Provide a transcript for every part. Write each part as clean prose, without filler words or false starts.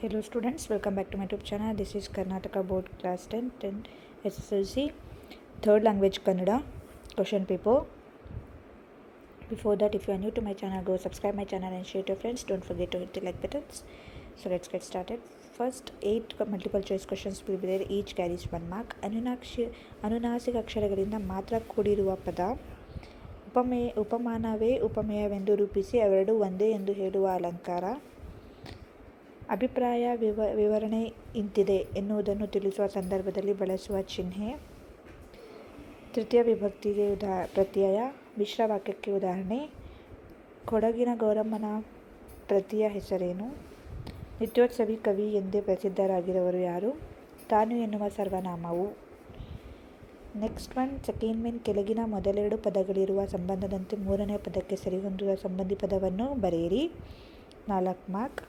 Hello students, welcome back to my YouTube channel. This is Karnataka Board Class 10 SSLC Third Language Kannada question paper. Before that, if you are new to my channel, go subscribe my channel and share to your friends. Don't forget to hit the like buttons. So let's get started. First 8 multiple choice questions will be there. Each carries 1 mark. ಅನುನಾಸಿಕ ಅಕ್ಷರಗಳಿಂದ ಮಾತ್ರ ಕೂಡಿರುವ ಪದ ಉಪಮಾನವೇ ಉಪಮೇಯವೆಂದು ರೂಪಿಸಿ ಅವೆರಡೂ ಒಂದೇ ಎಂದು ಹೇಳುವ ಅಲಂಕಾರ. ಅಭಿಪ್ರಾಯ ವಿವರಣೆ ಇಂತಿದೆ ಎನ್ನುವುದನ್ನು ತಿಳಿಸುವ ಸಂದರ್ಭದಲ್ಲಿ ಬಳಸುವ ಚಿಹ್ನೆ. ತೃತೀಯ ವಿಭಕ್ತಿಗೆ ಪ್ರತ್ಯಯ. ಮಿಶ್ರ ವಾಕ್ಯಕ್ಕೆ ಉದಾಹರಣೆ. ಕೊಡಗಿನ ಗೌರಮ್ಮನ ಪ್ರತಿಯ ಹೆಸರೇನು? ನಿತ್ಯೋತ್ಸವಿ ಕವಿ ಎಂದೇ ಪ್ರಸಿದ್ಧರಾಗಿರುವವರು ಯಾರು? ತಾನು ಎನ್ನುವ ಸರ್ವನಾಮವು. Next one second main. ಕೆಳಗಿನ ಮೊದಲೆರಡು ಪದಗಳಿರುವ ಸಂಬಂಧದಂತೆ ಮೂರನೇ ಪದಕ್ಕೆ ಸರಿಹೊಂದುವ ಸಂಬಂಧಿ ಪದವನ್ನು ಬರೆಯಿರಿ. 4 ಮಾರ್ಕ್.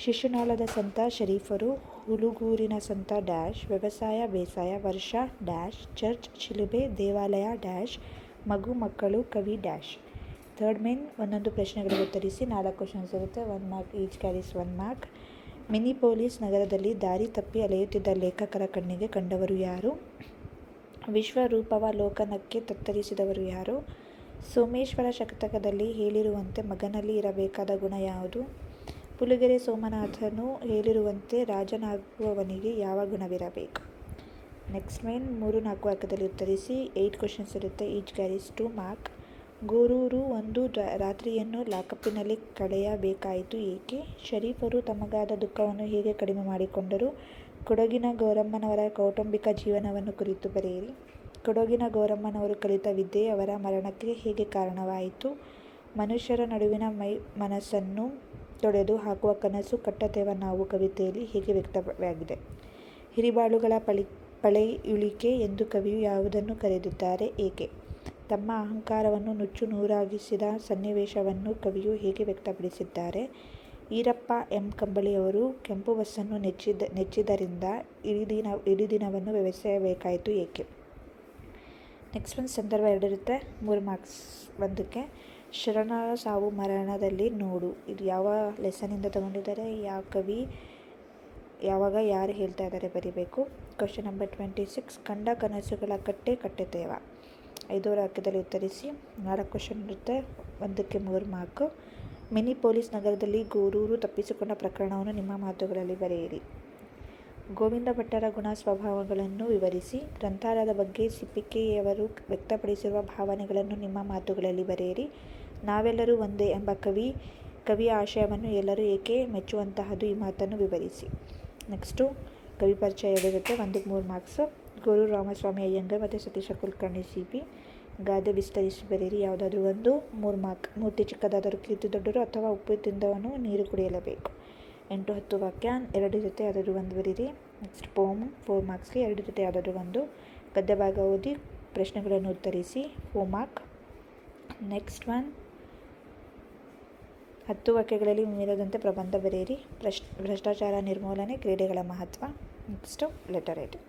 ಶಿಶುನಾಳದ ಸಂತ ಶರೀಫರು, ಹುಲುಗೂರಿನ ಸಂತ ಡ್ಯಾಶ್, ವ್ಯವಸಾಯ ಬೇಸಾಯ, ವರ್ಷ ಡ್ಯಾಶ್, ಚರ್ಚ್ ಶಿಲುಬೆ, ದೇವಾಲಯ ಡ್ಯಾಶ್, ಮಗು ಮಕ್ಕಳು, ಕವಿ ಡ್ಯಾಶ್. Third main. ಒಂದೊಂದು ಪ್ರಶ್ನೆಗಳಿಗೆ ಉತ್ತರಿಸಿ. 4 ಕ್ವಶನ್ಸ್ ಇರುತ್ತೆ. 1 ಮಾರ್ಕ್ ಈಚ್ ಕ್ಯಾರೀಸ್ 1 ಮಾರ್ಕ್. ಮಿನಿಪೋಲಿಸ್ ನಗರದಲ್ಲಿ ದಾರಿ ತಪ್ಪಿ ಅಲೆಯುತ್ತಿದ್ದ ಲೇಖಕರ ಕಣ್ಣಿಗೆ ಕಂಡವರು ಯಾರು? ವಿಶ್ವರೂಪವಲೋಕನಕ್ಕೆ ತತ್ತರಿಸಿದವರು ಯಾರು? ಸೋಮೇಶ್ವರ ಶತಕದಲ್ಲಿ ಹೇಳಿರುವಂತೆ ಮಗನಲ್ಲಿ ಇರಬೇಕಾದ ಗುಣ ಯಾವುದು? ಪುಲಿಗೆರೆ ಸೋಮನಾಥನು ಹೇಳಿರುವಂತೆ ರಾಜನಾಗುವವನಿಗೆ ಯಾವ ಗುಣವಿರಬೇಕು? Next main. 3-4 ವಾಕ್ಯದಲ್ಲಿ ಉತ್ತರಿಸಿ. 8 ಕ್ವಶನ್ಸ್ ಇರುತ್ತೆ. Each carries 2 mark. ಗೋರೂರು ಒಂದು ರಾತ್ರಿಯನ್ನು ಲಾಕಪ್ಪಿನಲ್ಲಿ ಕಳೆಯಬೇಕಾಯಿತು ಏಕೆ? ಶರೀಫರು ತಮಗಾದ ದುಃಖವನ್ನು ಹೇಗೆ ಕಡಿಮೆ ಮಾಡಿಕೊಂಡರು? ಕೊಡಗಿನ ಗೌರಮ್ಮನವರ ಕೌಟುಂಬಿಕ ಜೀವನವನ್ನು ಕುರಿತು ಬರೆಯಿರಿ. ಕೊಡಗಿನ ಗೌರಮ್ಮನವರು ಕಲಿತ ವಿದ್ಯೆ ಅವರ ಮರಣಕ್ಕೆ ಹೇಗೆ ಕಾರಣವಾಯಿತು? ಮನುಷ್ಯರ ನಡುವಿನ ಮನಸ್ಸನ್ನು ತೊಡೆದು ಹಾಕುವ ಕನಸು ಕಟ್ಟತೇವ ನಾವು ಕವಿತೆಯಲ್ಲಿ ಹೇಗೆ ವ್ಯಕ್ತವಾಗಿದೆ? ಹಿರಿಬಾಳುಗಳ ಪಳೆಯುಳಿಕೆ ಎಂದು ಕವಿಯು ಯಾವುದನ್ನು ಕರೆದಿದ್ದಾರೆ? ಏಕೆ? ತಮ್ಮ ಅಹಂಕಾರವನ್ನು ನುಚ್ಚು ನೂರಾಗಿಸಿದ ಸನ್ನಿವೇಶವನ್ನು ಕವಿಯು ಹೇಗೆ ವ್ಯಕ್ತಪಡಿಸಿದ್ದಾರೆ? ಈರಪ್ಪ ಎಂ ಕಂಬಳಿಯವರು ಕೆಂಪು ಬಸ್ಸನ್ನು ನೆಚ್ಚಿದ್ದರಿಂದ ಇಡೀ ದಿನವನ್ನು ವ್ಯವಸಾಯಬೇಕಾಯಿತು ಏಕೆ? ನೆಕ್ಸ್ಟ್ ಒಂದು ಸಂದರ್ಭ 2 ಇರುತ್ತೆ. 3 ಮಾರ್ಕ್ಸ್ ಒಂದಕ್ಕೆ. ಶರಣರ ಸಾವು ಮರಣದಲ್ಲಿ ನೋಡು. ಇದು ಯಾವ ಲೆಸನಿಂದ ತಗೊಂಡಿದ್ದಾರೆ? ಯಾವ ಕವಿ? ಯಾವಾಗ? ಯಾರು ಹೇಳ್ತಾ ಇದ್ದಾರೆ? ಬರಿಬೇಕು. Question number 26. ಕಂಡ ಕನಸುಗಳ ಕಟ್ಟೆತೇವ. 5 ವಾಕ್ಯದಲ್ಲಿ ಉತ್ತರಿಸಿ. 4 ಕ್ವಶನ್ ಇರುತ್ತೆ. 1ಕ್ಕೆ 3 ಮಾರ್ಕು. ಮಿನಿಪೋಲಿಸ್ ನಗರದಲ್ಲಿ ಗೋರೂರು ತಪ್ಪಿಸಿಕೊಂಡ ಪ್ರಕರಣವನ್ನು ನಿಮ್ಮ ಮಾತುಗಳಲ್ಲಿ ಬರೆಯಿರಿ. ಗೋವಿಂದ ಭಟ್ಟರ ಗುಣ ಸ್ವಭಾವಗಳನ್ನು ವಿವರಿಸಿ. ಗ್ರಂಥಾಲಯದ ಬಗ್ಗೆ ಸಿಪ್ಪಿಗೆಯವರು ವ್ಯಕ್ತಪಡಿಸಿರುವ ಭಾವನೆಗಳನ್ನು ನಿಮ್ಮ ಮಾತುಗಳಲ್ಲಿ ಬರೆಯಿರಿ. ನಾವೆಲ್ಲರೂ ಒಂದೇ ಎಂಬ ಕವಿಯ ಆಶಯವನ್ನು ಎಲ್ಲರೂ ಏಕೆ ಮೆಚ್ಚುವಂತಹದ್ದು? ಈ ಮಾತನ್ನು ವಿವರಿಸಿ. ನೆಕ್ಸ್ಟು ಕವಿ ಪರಿಚಯ ಇರುತ್ತೆ. 1ಕ್ಕೆ 3 ಮಾರ್ಕ್ಸು. ಗೋರೂರು ರಾಮಸ್ವಾಮಿ ಅಯ್ಯಂಗಾರ್ ಮತ್ತು ಸತೀಶ ಕುಲಕರ್ಣಿ CP. ಗಾದೆ ವಿಸ್ತರಿಸಿ ಬರೆಯಿರಿ. ಯಾವುದಾದ್ರೂ ಒಂದು. 3 ಮಾರ್ಕ್. ಮೂರ್ತಿ ಚಿಕ್ಕದಾದರೂ ಕೀರ್ತಿ ದೊಡ್ಡರು ಅಥವಾ ಉಪ್ಪು ತಿಂದವನು ನೀರು ಕುಡಿಯಲೇಬೇಕು. 8-10 ವಾಕ್ಯ 2 ಇರುತ್ತೆ. ಯಾವುದಾದ್ರೂ ಒಂದು ಬರೀರಿ. ನೆಕ್ಸ್ಟ್ ಪೋಮ್ 4 ಮಾರ್ಕ್ಸ್ಗೆ 2 ಇರುತ್ತೆ. ಯಾವುದಾದ್ರೂ ಒಂದು. ಗದ್ಯ ಭಾಗ ಓದಿ ಪ್ರಶ್ನೆಗಳನ್ನು ಉತ್ತರಿಸಿ. 4 ಮಾರ್ಕ್. ನೆಕ್ಸ್ಟ್ ಒನ್ 10 ವಾಕ್ಯಗಳಲ್ಲಿ ಮೀರದಂತೆ ಪ್ರಬಂಧ ಬರೆಯಿರಿ. ಭ್ರಷ್ಟಾಚಾರ ನಿರ್ಮೂಲನೆ, ಕ್ರೀಡೆಗಳ ಮಹತ್ವ. Next letter writing.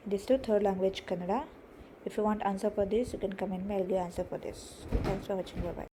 ಇದಿಷ್ಟು third language Kannada. If you want answer for this, you can comment me. I'll give answer for this. Thanks for watching. Bye bye.